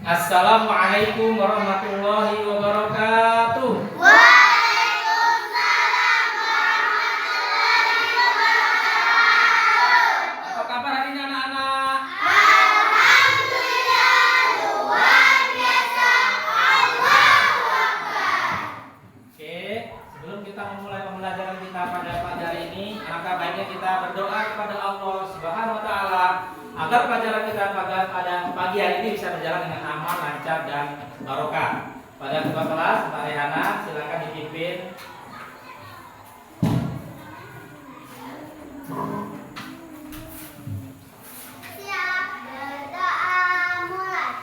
Assalamualaikum warahmatullahi wabarakatuh. Waalaikumsalam warahmatullahi wabarakatuh. Apa kabar hari ini anak-anak? Alhamdulillah, luar biasa. Allahu Akbar. Oke, sebelum kita memulai pembelajaran kita pada pagi hari ini, maka baiknya kita berdoa kepada Allah Subhanahu wa taala agar pelajaran kita pada pagi hari ini bisa berjalan dengan aman, lancar dan barokah. Pada ketua kelas, Mbak Rehana, silakan dipimpin. Siap, berdoa mulai.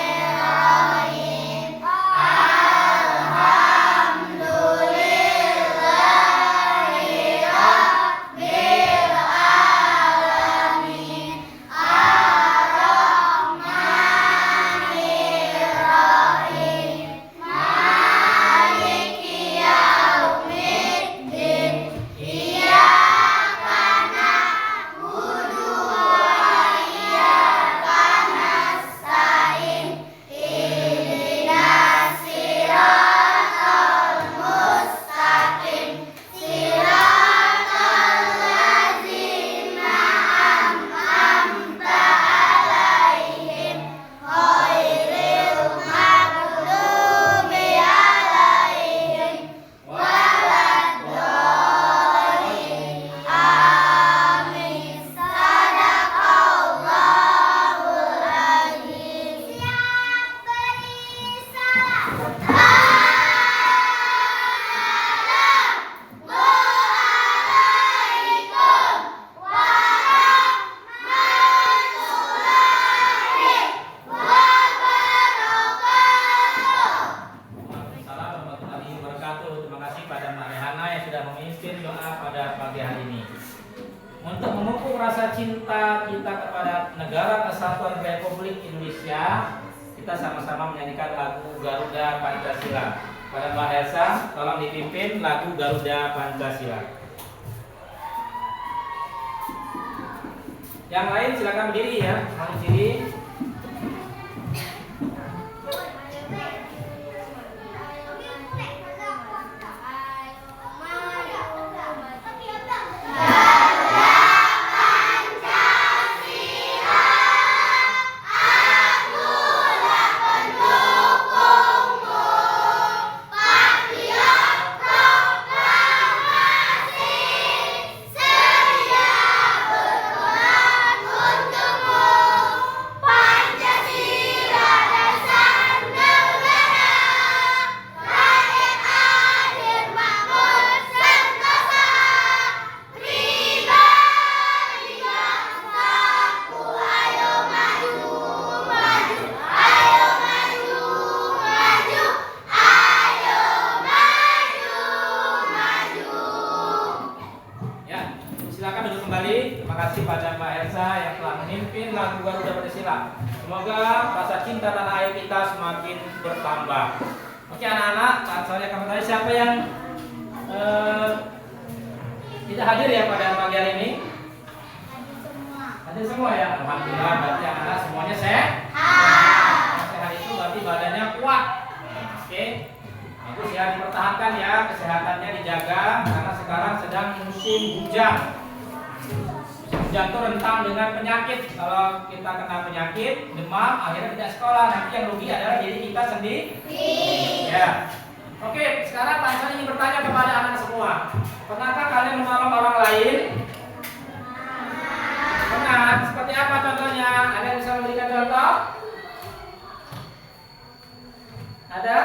Bismillahirrahmanirrahim. Alhamdulillahi rabbil alamin. Ar-Rahmanirrahim. Maliki yaumiddin. Iyyaka na'budu wa iyyaka nasta'in. Ihdinas siratal mustaqim. Siratal ladzina an'amta 'alaihim ghairil maghdubi 'alaihim waladdallin. Amin. Sadaqallahul azim. Siap, beri salam. Assalamualaikum warahmatullahi wabarakatuh. Waalaikumsalam warahmatullahi wabarakatuh. Terima kasih pada Mbak Rehana yang sudah memimpin doa pada pagi hari ini. Untuk memupuk rasa cinta kita kepada Negara Kesatuan Republik Indonesia, kita sama-sama menyanyikan lagu Garuda Pancasila. Pada Mbak Elsa, tolong dipimpin lagu Garuda Pancasila. Yang lain silakan berdiri ya, mau berdiri. Pancasila dasar negara, rakyat adil makmur sentosa, pribadi bangsaku, ayo maju, maju, ayo maju, maju, ayo maju, maju. Ya, silakan duduk kembali. Terima kasih pada Mbak Elsa yang telah memimpin lagu Garuda Pancasila. Semoga rasa cinta tanah air kita semakin bertambah. Oke anak-anak, soalnya kamu tanya siapa yang tidak hadir ya pada pagi hari ini? Hadir semua ya. Alhamdulillah, berarti anak-anak semuanya sehat. Sehat itu berarti badannya kuat. Oke. Bagus ya, dipertahankan ya, kesehatannya dijaga karena sekarang sedang musim hujan. Hujan itu rentan dengan penyakit. Kalau kita kena penyakit, demam, akhirnya tidak sekolah. Nanti yang rugi adalah diri kita sendiri. Ya. Oke, sekarang saya ingin bertanya kepada anak semua. Pernahkah kalian menolong orang lain? Pernah. Seperti apa contohnya? Ada yang bisa memberikan contoh? Ada?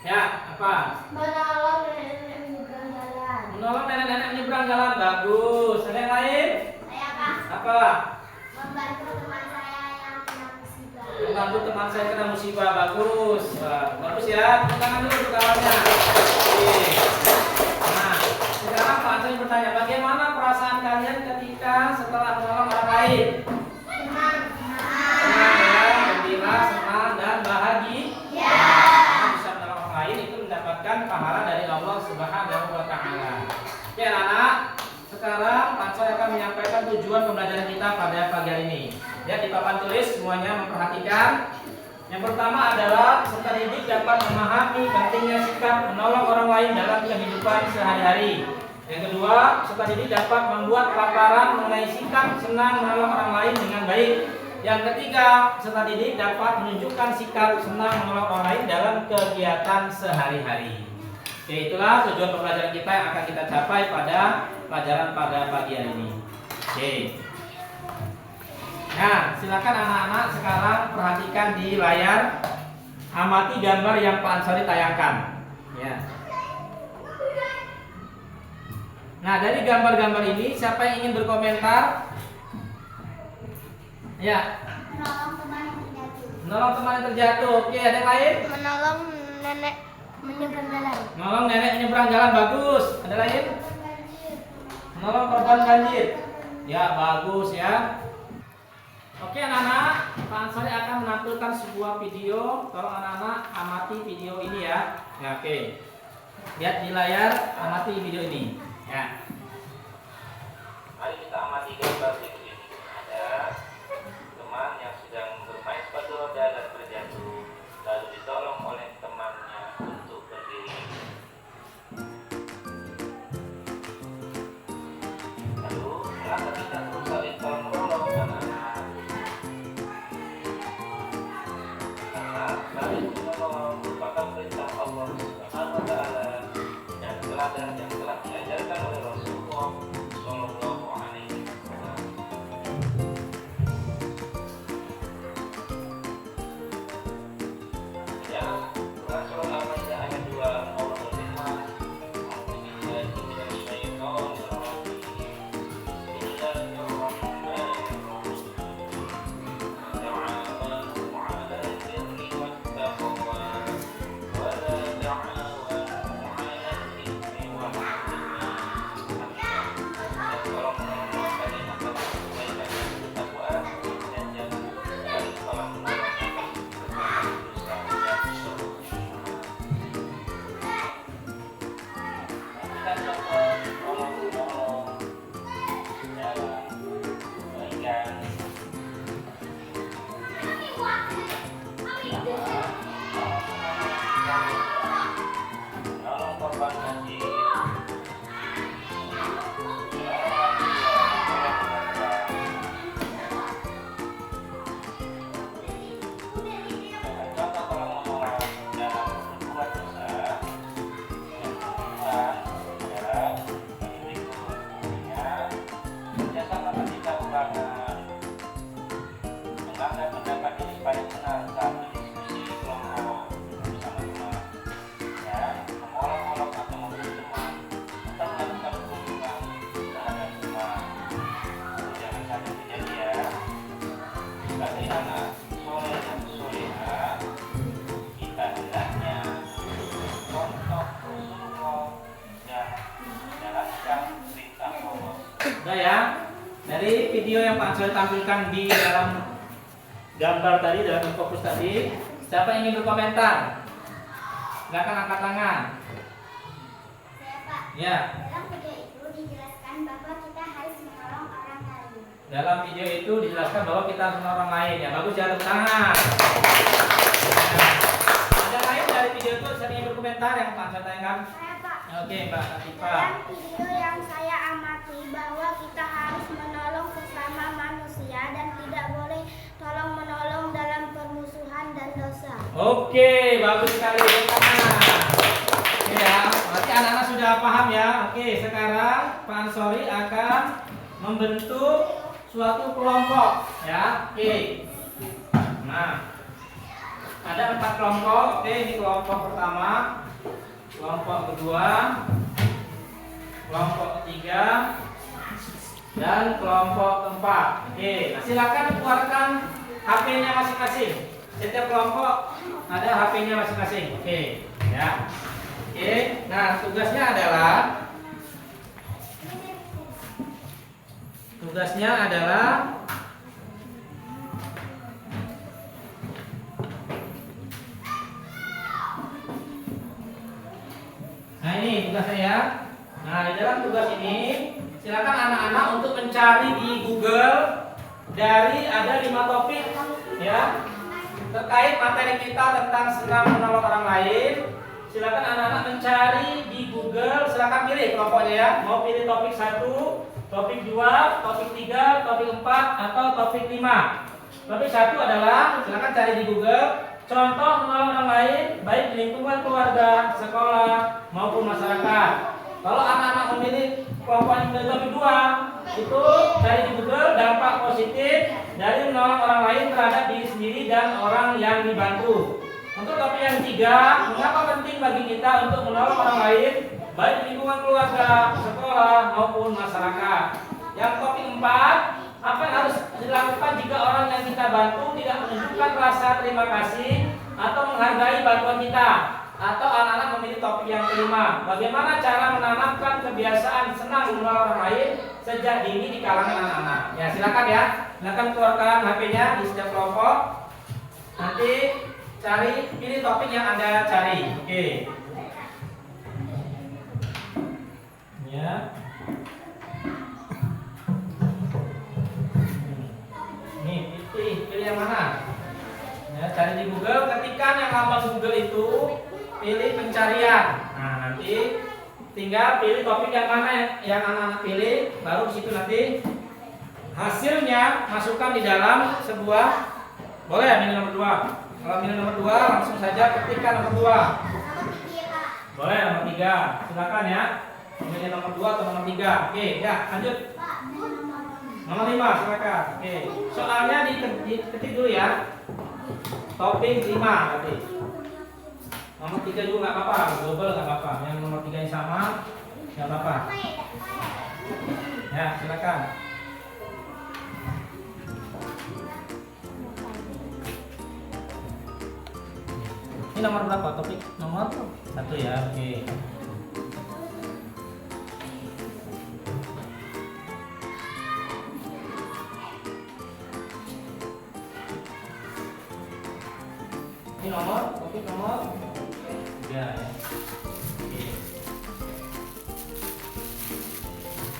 Ya, apa? Menolong nenek menyeberang jalan. Menolong nenek-nenek menyeberang jalan. Bagus. Ada yang lain? Saya Pak, Apa? membantu teman saya yang kena musibah. Membantu teman saya kena musibah. Bagus. Wah, bagus ya. Tepuk tangan dulu untuk kawannya. Oke. Nah, sekarang Pak Anton bertanya, bagaimana perasaan kalian ketika setelah menolong orang lain? Senang. Senang ya, gembira. pagi hari ini. Lihat di papan tulis semuanya memperhatikan. Yang pertama adalah peserta didik dapat memahami pentingnya sikap menolong orang lain dalam kehidupan sehari-hari. Yang kedua, peserta didik dapat membuat paparan mengenai sikap senang menolong orang lain dengan baik. Yang ketiga, peserta didik dapat menunjukkan sikap senang menolong orang lain dalam kegiatan sehari-hari. Oke, itulah tujuan pembelajaran kita yang akan kita capai pada pelajaran pada pagi hari ini. Oke. Nah, silakan anak-anak sekarang perhatikan di layar, amati gambar yang Pak Ansori tayangkan. Ya. Nah, dari gambar-gambar ini siapa yang ingin berkomentar? Ya. Menolong teman yang terjatuh. Menolong teman yang terjatuh. Oke, ada yang lain? Menolong nenek menyeberang jalan. Menolong nenek menyeberang jalan, bagus. Ada lain? Menolong korban banjir. Ya, bagus ya. Oke anak-anak, Pak Ansori akan menampilkan sebuah video. Tolong anak-anak amati video ini ya. Ya, oke. Lihat di layar, amati video ini. Ya. Mari kita amati gambar berikut ini. Ada teman yang sedang bermain sepatu roda dan terjatuh, lalu ditolong oleh temannya untuk berdiri. Lalu, mengapa kita terus saling tolong menolong anak-anak? Karena saling menolong merupakan perintah Allah Subhanahu wa Ta'ala dan teladan yang telah diajarkan oleh Rasulullah Shallallahu Alaihi Wasallam. Ya, Quran surah Al-Maidah ayat 2 Allah berfirman, "A'udzubillahi minasyaitonir rajim. Bismillahirrahmanirrahim. Ta'awanu 'alal birri wattaqwa wa la ta'awanu 'alal itsmi wal 'udwan." Dan tolong menolong kalian atas kebaikan dan ketakwaan, dan jangan saling tolong menolong atas perbuatan dosa dan kesyirikan. Kita coba tolong-menolong dalam kebaikan. Menolong korban banjir. Contoh tolong-menolong dalam berbuat dosa yang dilakukan adalah sebagai berikut. Ya, jasa ketika ulangan, menganggap pendapat ini paling benar saat berdiskusi kelompok bersama teman. Ya, mengolok-olok atau membuli teman, atau melakukan hubungan terhadap teman. Jangan sampai kejadian sebagai anak soleh dan soleha, kita hendaknya contoh Rasulullah dan menjalankan perintah Allah. Udah ya. Dari video yang Pak Ansori tampilkan di dalam gambar tadi, dalam fokus tadi, siapa yang ingin berkomentar? Silakan angkat tangan. Saya Pak. Ya. Dalam video itu dijelaskan bahwa kita harus menolong orang lain. Dalam video itu dijelaskan bahwa kita harus menolong orang lain. Ya, bagus ya, tepuk tangan. Ada lain dari video itu saya ingin berkomentar yang Pak Ansori tayangkan? Saya Pak. Oke, Mbak Latifah. Dalam video yang saya amati bahwa kita harus menolong sesama manusia dan tidak boleh tolong menolong dalam permusuhan dan dosa. Oke, bagus sekali. Tepuk tangan. Oke ya, berarti anak-anak sudah paham ya. Oke, sekarang Pak Ansori akan membentuk suatu kelompok ya. Oke. Nah, ada 4 kelompok. Oke, ini kelompok pertama, kelompok kedua, kelompok ketiga, dan kelompok keempat. Oke, nah silakan keluarkan HP-nya masing-masing. Setiap kelompok ada HP-nya masing-masing. Oke, ya. Oke, nah tugasnya adalah nah ini tugasnya ya. Nah di dalam tugas ini silakan anak-anak untuk mencari di Google dari ada 5 topik ya terkait materi kita tentang senang menolong orang lain. Silakan anak-anak mencari di Google, silakan pilih kelompoknya ya. Mau pilih topik 1, topik 2, topik 3, topik 4 atau topik 5. Topik 1 adalah silakan cari di Google contoh menolong orang lain baik di lingkungan keluarga, sekolah maupun masyarakat. Kalau anak-anak memilih kelompok yang memilih topik 2, itu cari di Google dampak positif dari menolong orang lain terhadap diri sendiri dan orang yang dibantu. Untuk topik yang 3, mengapa penting bagi kita untuk menolong orang lain baik di lingkungan keluarga, sekolah maupun masyarakat. Yang topik 4, apa yang harus dilakukan jika orang yang kita bantu tidak menunjukkan rasa terima kasih atau menghargai bantuan kita. Atau anak-anak memilih topik yang kelima, bagaimana cara menanamkan kebiasaan senang menolong orang lain sejak dini di kalangan anak-anak. Ya silakan ya, silakan keluarkan HP-nya di setiap kelompok. Nanti cari, pilih topik yang Anda cari. Oke. Ya. Nih, pilih yang mana? Ya, cari di Google, ketikkan yang lambang Google itu, pilih pencarian. Nah, nanti tinggal pilih topik yang mana yang anak-anak pilih, baru situ nanti hasilnya masukkan di dalam sebuah, boleh ya milih nomor 2. Kalau milih nomor 2 langsung saja ketikkan nomor 2. Boleh nomor 3. Silakan ya. Milih nomor 2 atau nomor 3. Oke, ya, lanjut. Nomor 5 silakan. Oke. Soalnya diketik dulu ya. Topik 5 berarti. Nomor 3 juga enggak apa-apa, double enggak apa-apa. Yang nomor 3 yang sama enggak apa-apa. Ya, silakan. Ini nomor berapa topik? Nomor 1 ya, oke. Ini nomor, topik nomor 3 ya. Oke.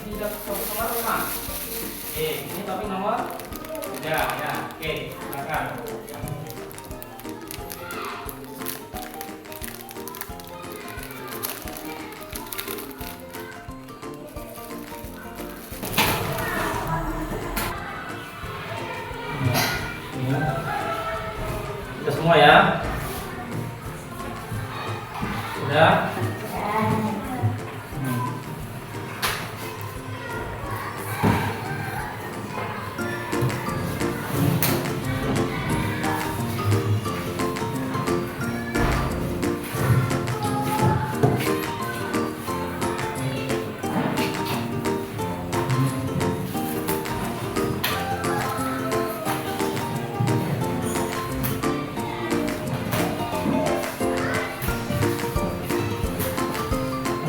Ini udah topik nomor 5. Oke, ini topik nomor 3 ya. Oke, silakan. Sudah semua ya? Sudah?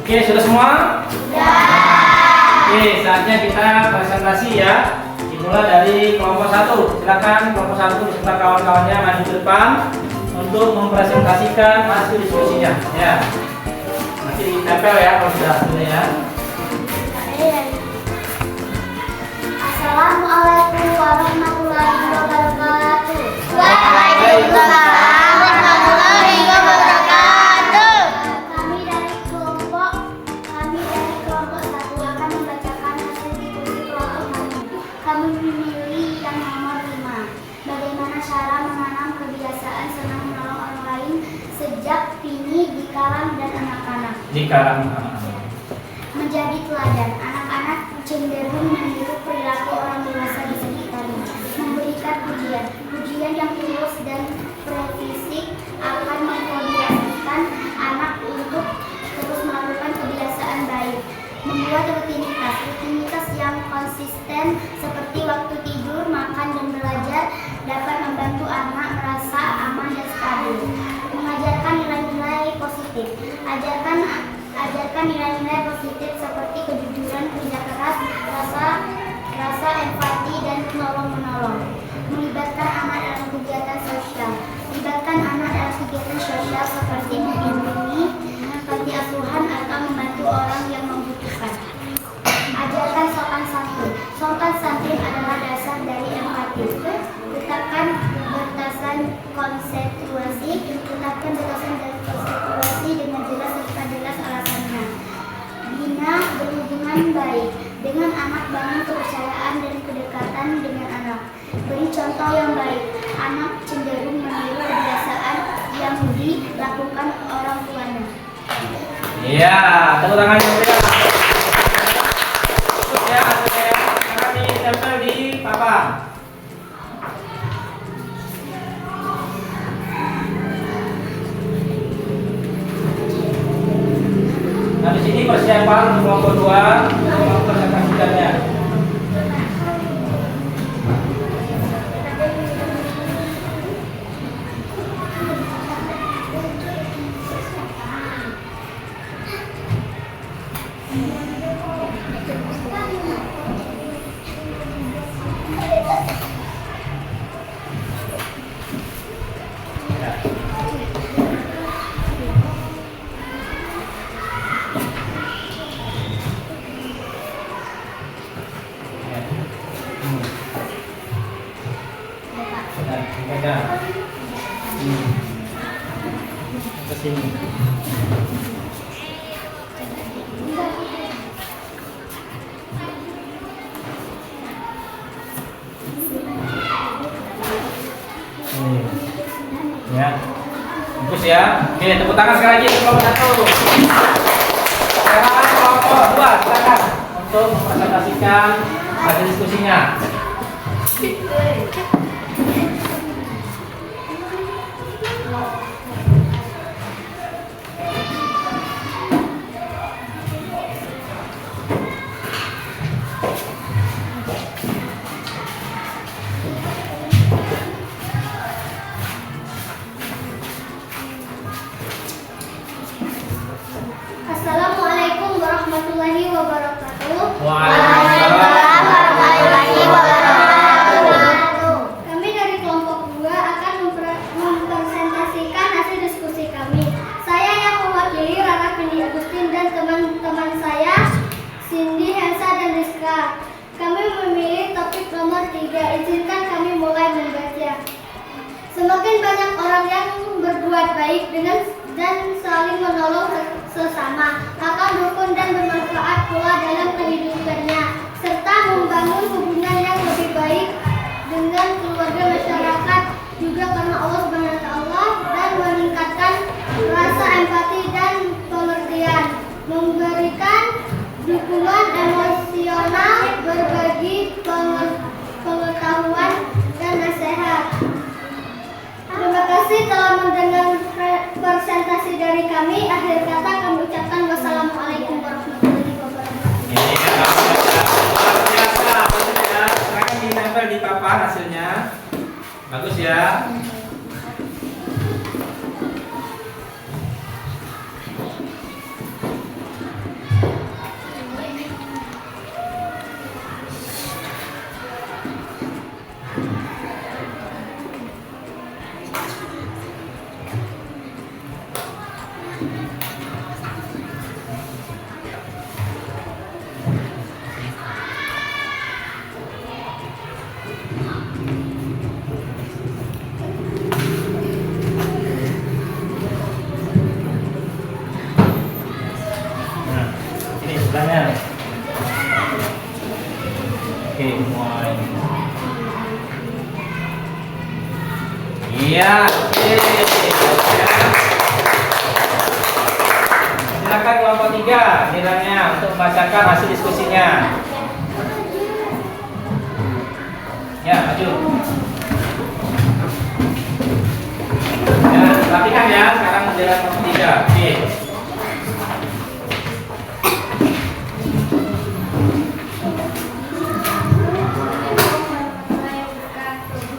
Oke, sudah semua? Sudah. Oke, saatnya kita presentasi ya. Dimulai dari kelompok 1. Silakan kelompok 1 beserta kawan-kawannya maju ke depan untuk mempresentasikan hasil diskusinya. Ya. Nanti ditempel ya kalau sudah hasilnya ya. Assalamualaikum warahmatullahi wabarakatuh. Waalaikumsalam warahmatullahi wabarakatuh. Kami dari kelompok 1 akan membacakan hasil diskusi kelompok kami. Kami memilih yang nomor 5. Bagaimana cara menanam kebiasaan senang menolong orang lain sejak dini di kalangan dan anak-anak? Di kalangan anak-anak. Menjadi teladan, anak-anak cenderung meniru perilaku orang dewasa di sekitarnya. Memberikan pujian yang tulus dan presisi akan memmotivasikan anak untuk terus melakukan kebiasaan baik. Membuat rutinitas yang konsisten seperti waktu tidur, makan, dan belajar dapat membantu anak merasa aman dan stabil. Mengajarkan nilai-nilai positif. Ajarkan nilai-nilai positif seperti kejujuran, kerja keras, rasa empati, dan menolong. Melibatkan anak dalam kegiatan sosial. Libatkan anak dalam kegiatan sosial seperti melindungi panti asuhan atau membantu orang yang membutuhkan. Ajarkan sopan santun. Sopan santun adalah dasar dari empati. Tetapkan batasan konsentrasi. Tetapkan batasan dan konsentrasi dengan jelas serta jelas alasannya. Bina berhubungan baik dengan anak, bangun kepercayaan dan kedekatan dengan anak. Beri contoh yang baik. Anak cenderung meniru kebiasaan yang dilakukan orang tuanya. Iya, tepuk tangan dulu ya. Terus ya, hasilnya akan ditempel di papan. Nah, di sini persiapan untuk kelompok 2 untuk presentasikannya. Ke sini. Ya. Bagus ya. Oke, tepuk tangan sekali lagi untuk kelompok 1. Sekarang kelompok 2, silakan untuk mempresentasikan hasil diskusinya. Assalamualaikum warahmatullahi wabarakatuh. Waalaikumsalam warahmatullahi wabarakatuh. Kami dari kelompok 2 akan mempresentasikan hasil diskusi kami. Saya yang mewakili Rara Vindi Agustin dan teman-teman saya Cindy, Helsa, dan Rizka. Kami memilih topik nomor 3. Izinkan kami mulai membaca. Semakin banyak orang yang berbuat baik dan saling menolong sesama akan rukun dan bermanfaat pula dalam kehidupannya, serta membangun hubungan yang lebih baik dengan keluarga, masyarakat, juga karena Allah Subhanahu wa Ta'ala, dan meningkatkan rasa empati dan pengertian, memberikan dukungan emosional, berbagi pengetahuan dan nasihat. Terima kasih telah mendengar presentasi dari kami. Akhir kata kami ucapkan wassalamualaikum warahmatullahi wabarakatuh. Ini luar biasa, bagus ya. Sekarang ditempel di papan hasilnya. Bagus ya. Nah, ini sebelahnya. Oke, mulai. Iya, oke. Ya. Silakan kelompok 3 nilainya untuk membacakan hasil diskusinya. Ya, maju. Ya, perhatikan ya, sekarang giliran kelompok 3. Oke.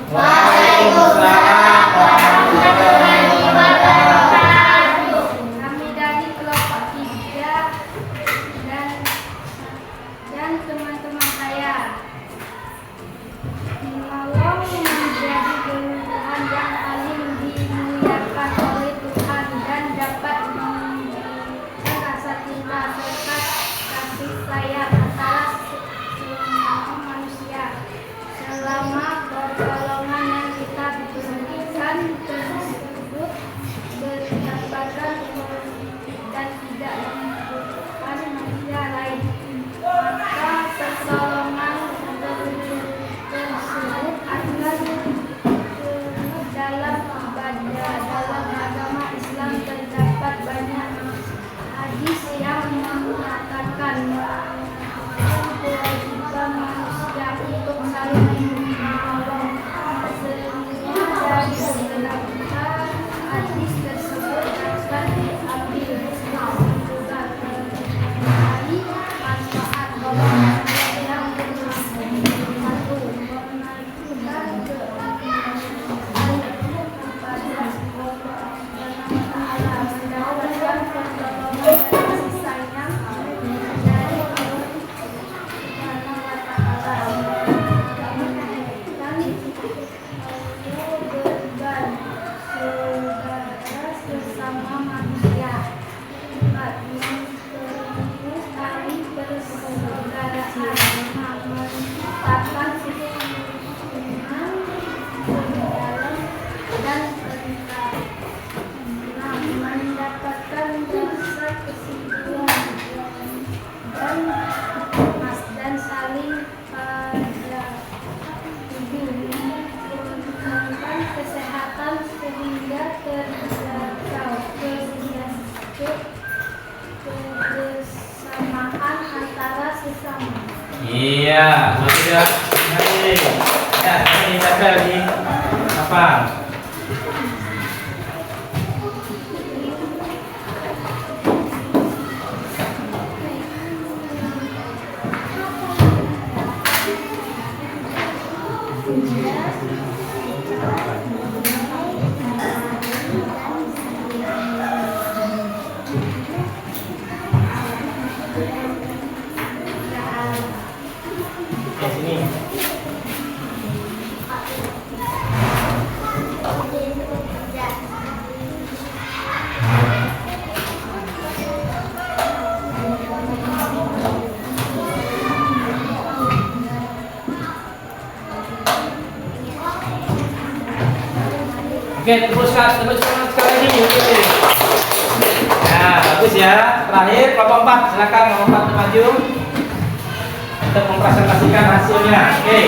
Waalaikumsalam warahmatullahi wabarakatuh. Kami dari kelompok 3 dan teman-teman saya menolong menjadi kebutuhan yang paling dimuliakan oleh Tuhan dan dapat memberikan rasa cinta serta kasih sayang antara semua manusia selama Iya, sudah. Ya, ini tempel di apa? Sini. Oke, teruskan sekali ini. Oke. Nah, bagus ya. Terakhir kelompok 4, silakan kelompok 4 maju untuk mempresentasikan hasilnya. Oke.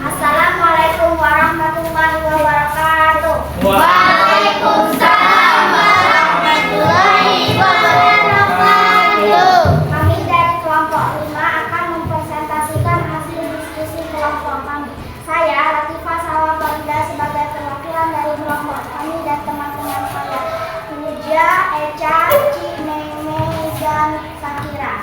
Assalamualaikum warahmatullahi wabarakatuh. Waalaikumsalam warahmatullahi wabarakatuh. Kami dari kelompok 5 akan mempresentasikan hasil diskusi kelompok kami. Saya Latifah Salwa Farida sebagai perwakilan dari kelompok kami dan teman-teman saya Puja, Eca, Cineme, dan Sakira.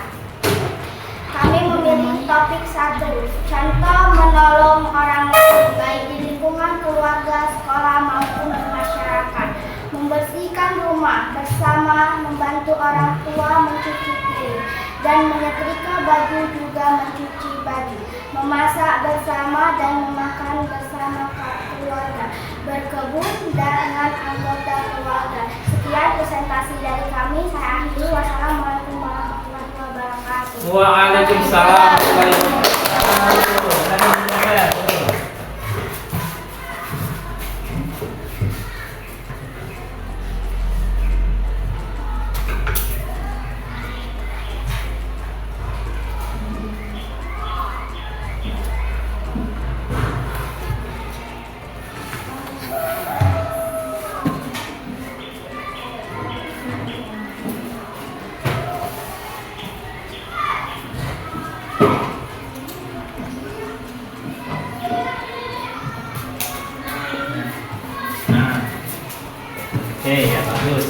Kami memilih topik 1, contoh menolong orang lain baik di lingkungan keluarga, sekolah maupun masyarakat. Membersihkan rumah bersama, membantu orang tua mencuci piring dan menyetrika baju juga mencuci baju. Memasak bersama dan memakan bersama keluarga. Berkebun dengan anggota keluarga. Sekian presentasi dari kami. Saya akhiri. Wassalamualaikum warahmatullahi wabarakatuh. Waalaikumsalam warahmatullahi wabarakatuh. Oke, ya bagus.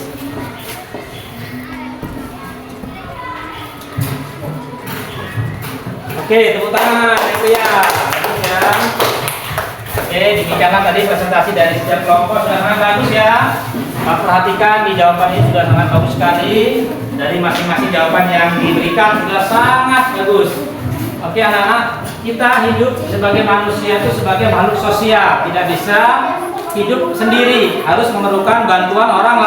Oke, tepuk tangan yang ya. Bagus ya. Oke, demikianlah tadi presentasi dari setiap kelompok, sudah sangat bagus ya. Pak perhatikan di jawaban ini sudah sangat bagus sekali. Dari masing-masing jawaban yang diberikan sudah sangat bagus. Oke anak-anak, kita hidup sebagai manusia itu sebagai makhluk sosial, tidak bisa hidup sendiri, harus memerlukan bantuan orang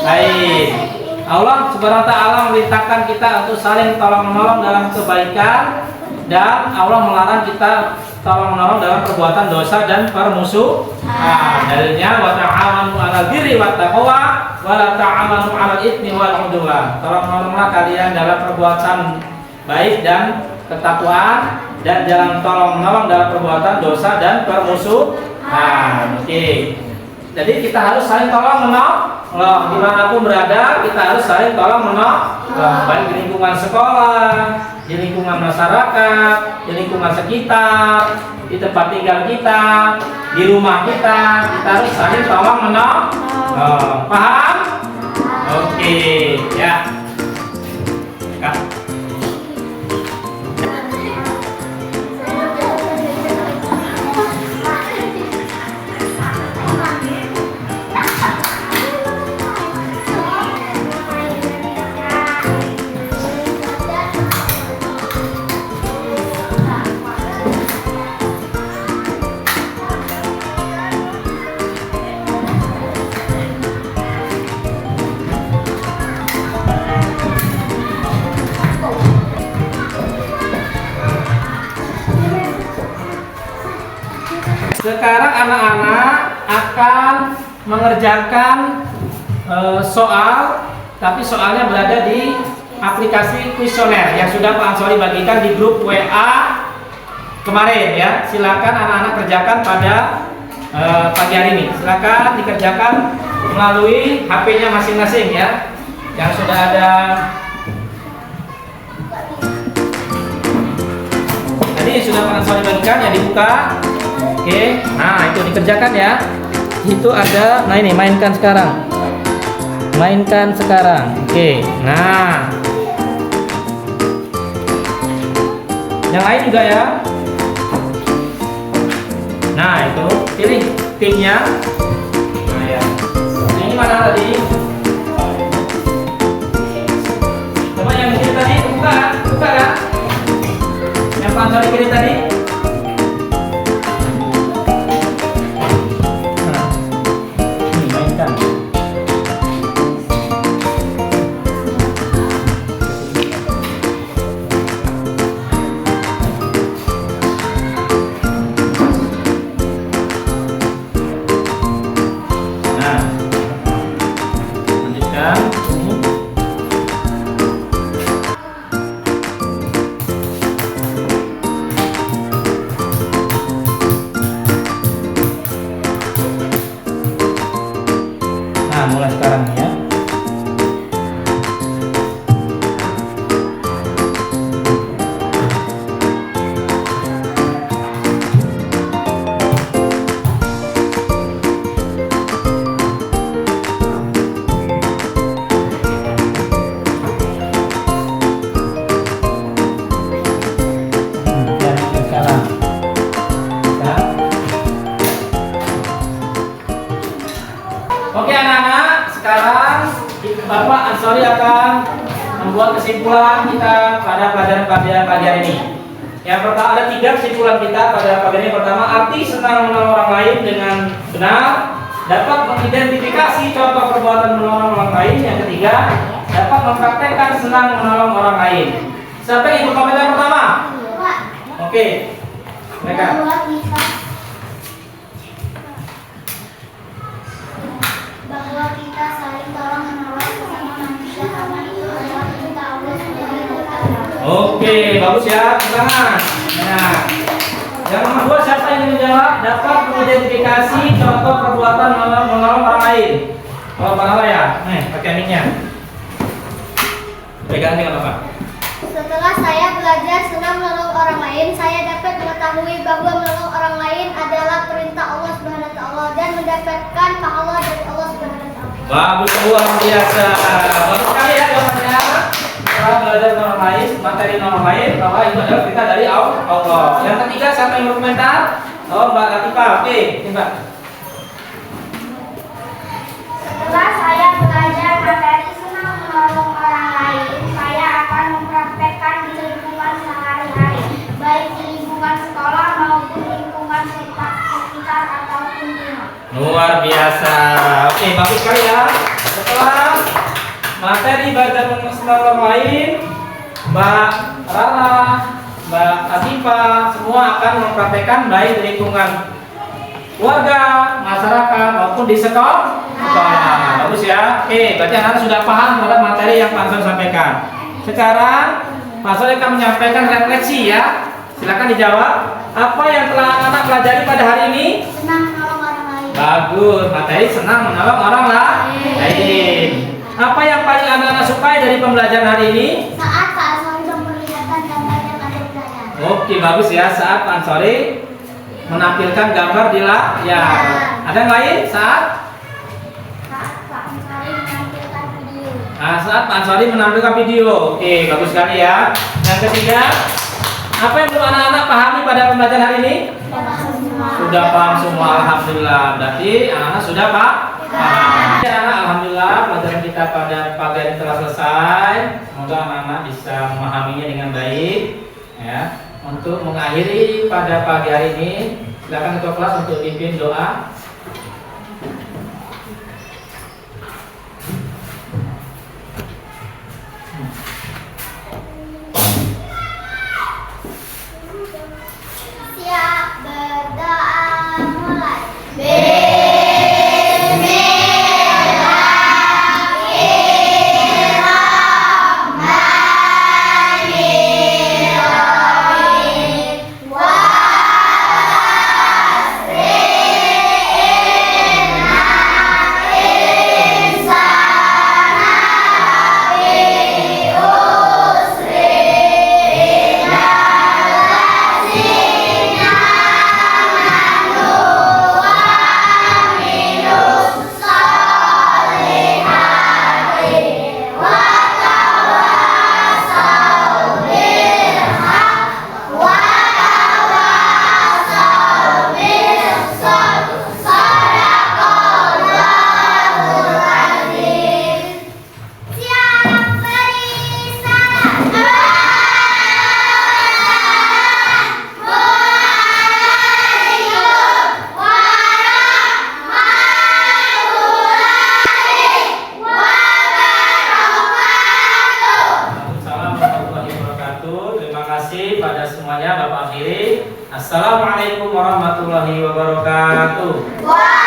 lain. Allah Subhanahu wa taala memerintahkan kita untuk saling tolong-menolong dalam kebaikan, dan Allah melarang kita tolong-menolong dalam perbuatan dosa dan permusuhan. Dalilnya wa ta'awanu 'alal birri wat taqwa wa la ta'awanu 'alal itsmi wal 'udwan. Tolong-menolonglah kalian dalam perbuatan baik dan ketakwaan, dan jangan tolong-menolong dalam perbuatan dosa dan permusuhan. Oke. Jadi kita harus saling tolong-menolong. Dimanapun berada, kita harus saling tolong-menolong. Baik di lingkungan sekolah, di lingkungan masyarakat, di lingkungan sekitar, di tempat tinggal kita, di rumah kita harus saling tolong-menolong. Paham? Oke, ya. Kak. Sekarang anak-anak akan mengerjakan soal, tapi soalnya berada di aplikasi kuesioner yang sudah Pak Ansori bagikan di grup WA kemarin ya. Silakan anak-anak kerjakan pada pagi hari ini. Silakan dikerjakan melalui HP-nya masing-masing ya. Yang sudah ada tadi sudah Pak Ansori bagikan ya, dibuka. Oke, nah itu dikerjakan ya. Itu ada, nah ini mainkan sekarang. Mainkan sekarang. Oke, nah yang lain juga ya. Nah itu pilih timnya. Nah ya, ini mana tadi? Coba yang kirim tadi buka kan? Yang Pak Ansori kirim tadi. Nah, ini mainkan. Nah, lanjutkan. Nah, mulai sekarang ya. Dari sekarang. Ya. Oke anak-anak, sekarang Bapak Ansori akan membuat kesimpulan kita pada pelajaran pagi hari ini. Yang pertama, ada 3 kesimpulan kita pada pagi ini. Pertama, arti senang menolong orang lain dengan benar, dapat mengidentifikasi contoh perbuatan menolong orang lain. Yang ketiga, dapat mempraktekkan senang menolong orang lain. Siapa yang ikut komentar pertama? Pak, Oke, mereka. bahwa kita saling tolong menolong sesama manusia karena itu adalah perintah Allah Subhanahu wa Ta'ala. Oke, bagus ya, tangan. Nah, yang nomor 2 siapa yang ingin menjawab? Dapat mengidentifikasi contoh perbuatan menolong orang lain. Kalau Pak ya, pakai mic-nya. Pegang dengan apa? Setelah saya belajar senang menolong orang lain, saya dapat mengetahui bahwa menolong orang lain adalah perintah Allah Subhanahu wa Ta'ala dan mendapatkan pahala dari Allah Subhanahu wa Ta'ala. Bagus, luar biasa. Bagus sekali ya jawabannya. Setelah belajar orang lain, materi orang lain, bahwa itu adalah perintah dari Allah. Yang ketiga siapa yang berkomentar? Oh, Mbak Latifah. Oke, ini Mbak. Setelah saya belajar materi senang menolong orang lain, saya akan mempraktekkan di lingkungan sehari-hari, baik di lingkungan sekolah maupun lingkungan sekitar ataupun rumah. Luar biasa. Oke, bagus sekali ya. Setelah materi belajar mengenal orang lain, Mbak Rara, Mbak Atifa semua akan mempraktekkan baik di lingkungan keluarga, masyarakat maupun di sekolah. Bagus ya. Oke, berarti anak-anak sudah paham terhadap materi yang Pak Ansori sampaikan. Sekarang Pak Ansori akan menyampaikan refleksi ya. Silakan dijawab. Apa yang telah anak pelajari pada hari ini? Senang menolong orang lain. Bagus, materi senang menolong orang lain. Apa yang paling anak-anak sukai dari pembelajaran hari ini? Saat Pak Ansori memperlihatkan gambar yang ada di layar. Oke, bagus ya. Saat Pak Ansori menampilkan gambar di layar. Ada yang lain? Saat Pak Ansori menampilkan video. saat Pak Ansori menampilkan video. Oke, bagus sekali ya. Yang ketiga, apa yang belum anak-anak pahami pada pembelajaran hari ini? Sudah paham semua, alhamdulillah. Berarti anak-anak sudah paham. Ya, anak, alhamdulillah pelajaran kita pada pagi hari telah selesai. Semoga anak-anak bisa memahaminya dengan baik. Ya, untuk mengakhiri pada pagi hari ini, silakan ketua kelas untuk pimpin doa. Siap berdoa mulai. Bismillahirrahmanirrahim. Assalamualaikum warahmatullahi wabarakatuh. Waalaikumsalam.